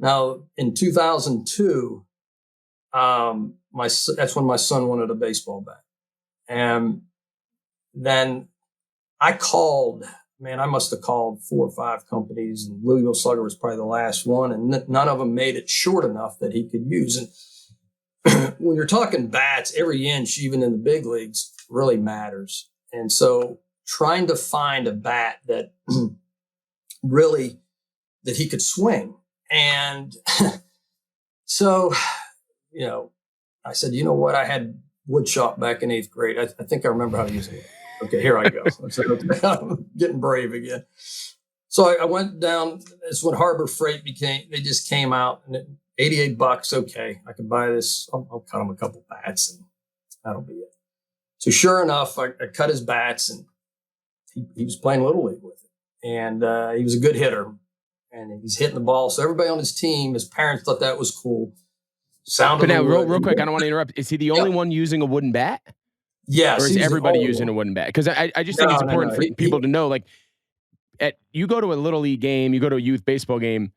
Now, in 2002, that's when my son wanted a baseball bat. And then I must have called 4 or 5 companies, and Louisville Slugger was probably the last one, and none of them made it short enough that he could use. And when you're talking bats, every inch, even in the big leagues, really matters. And so trying to find a bat that really, that he could swing. And so, I said, you know what? I had wood shop back in 8th grade. I think I remember how to use it. Okay, here I go. I said, okay, I'm getting brave again. So I went down. It's when Harbor Freight they just came out, and $88. Okay, I can buy this. I'll cut him a couple bats, and that'll be it. So sure enough, I cut his bats, and he was playing Little League with it. And he was a good hitter, and he's hitting the ball. So everybody on his team, his parents thought that was cool. But now, real quick, I don't want to interrupt. Is he the only one using a wooden bat? Yes. Or is everybody using a wooden bat? Because I just think it's important for people to know, like, you go to a Little League game, you go to a youth baseball game,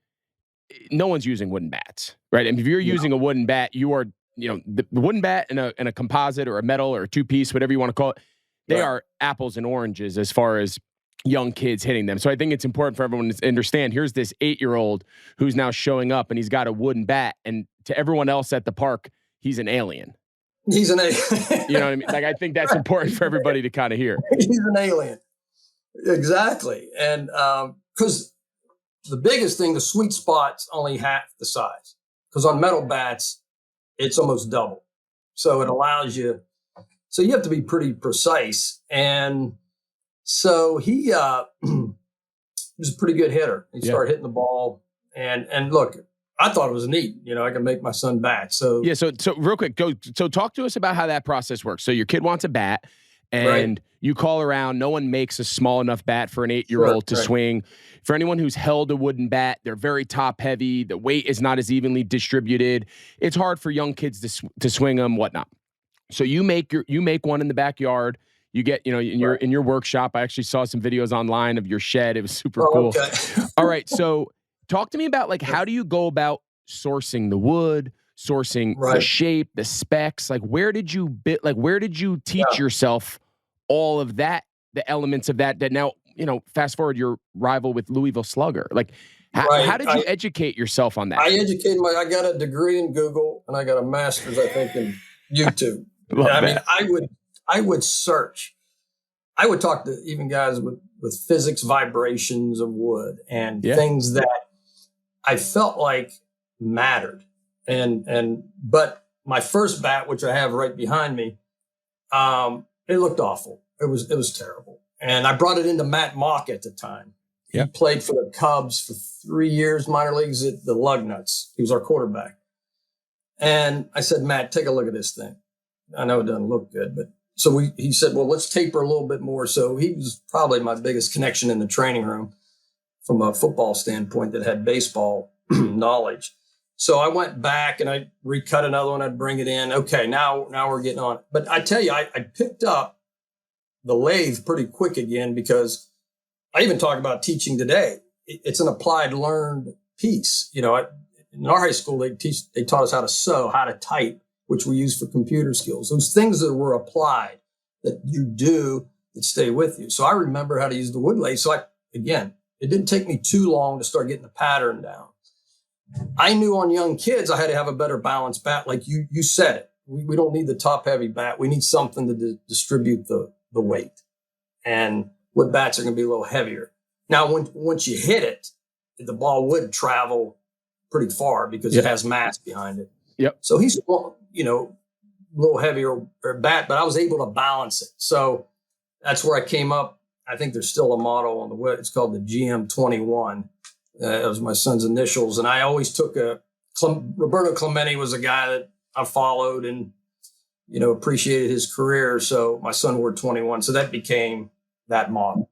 no one's using wooden bats, right? And if you're using a wooden bat, you are, the wooden bat and a composite or a metal or a 2-piece, whatever you want to call it, they are apples and oranges as far as young kids hitting them. So I think it's important for everyone to understand, here's this 8-year-old who's now showing up and he's got a wooden bat, and to everyone else at the park, he's an alien. He's an alien. You know what I mean? Like, I think that's important for everybody to kind of hear. He's an alien. Exactly. And because the biggest thing, the sweet spot's only half the size. Because on metal bats, it's almost double. So it allows you, so you have to be pretty precise. And so he was a pretty good hitter. He started hitting the ball. And look, I thought it was neat. I could make my son bat. So so real quick, so talk to us about how that process works. So your kid wants a bat, and you call around. No one makes a small enough bat for an 8-year-old to swing. For anyone who's held a wooden bat, they're very top heavy. The weight is not as evenly distributed. It's hard for young kids to swing them, whatnot. So you make one in the backyard. You get, in your workshop. I actually saw some videos online of your shed. It was super cool. Okay. All right, so talk to me about, like, how do you go about sourcing the wood, sourcing the shape, the specs? Like, where did you teach yourself all of that, the elements of that now, fast forward your rival with Louisville Slugger? Like, how did you educate yourself on that? I got a degree in Google, and I got a master's, I think, in YouTube. I would search. I would talk to even guys with physics vibrations of wood and things that I felt like mattered. But my first bat, which I have right behind me, it looked awful. It was terrible. And I brought it into Matt Mock at the time. He played for the Cubs for 3 years, minor leagues at the Lugnuts. He was our quarterback. And I said, Matt, take a look at this thing. I know it doesn't look good, but so he said, well, let's taper a little bit more. So he was probably my biggest connection in the training room from a football standpoint that had baseball knowledge. So I went back and I recut another one. I'd bring it in. Okay, now we're getting on it. But I tell you, I picked up the lathe pretty quick again, because I even talk about teaching today. It's an applied learned piece. In our high school, they taught us how to sew, how to type, which we use for computer skills. Those things that were applied that you do that stay with you. So I remember how to use the wood lathe. So it didn't take me too long to start getting the pattern down. I knew on young kids, I had to have a better balanced bat. Like you said it, we don't need the top heavy bat. We need something to distribute the weight, and wood bats are going to be a little heavier. Now, once you hit it, the ball would travel pretty far because it has mass behind it. Yep. So he's, a little heavier bat, but I was able to balance it. So that's where I came up. I think there's still a model on the web. It's called the GM21. It was my son's initials. And I always took Roberto Clemente was a guy that I followed and, appreciated his career. So my son wore 21. So that became that model.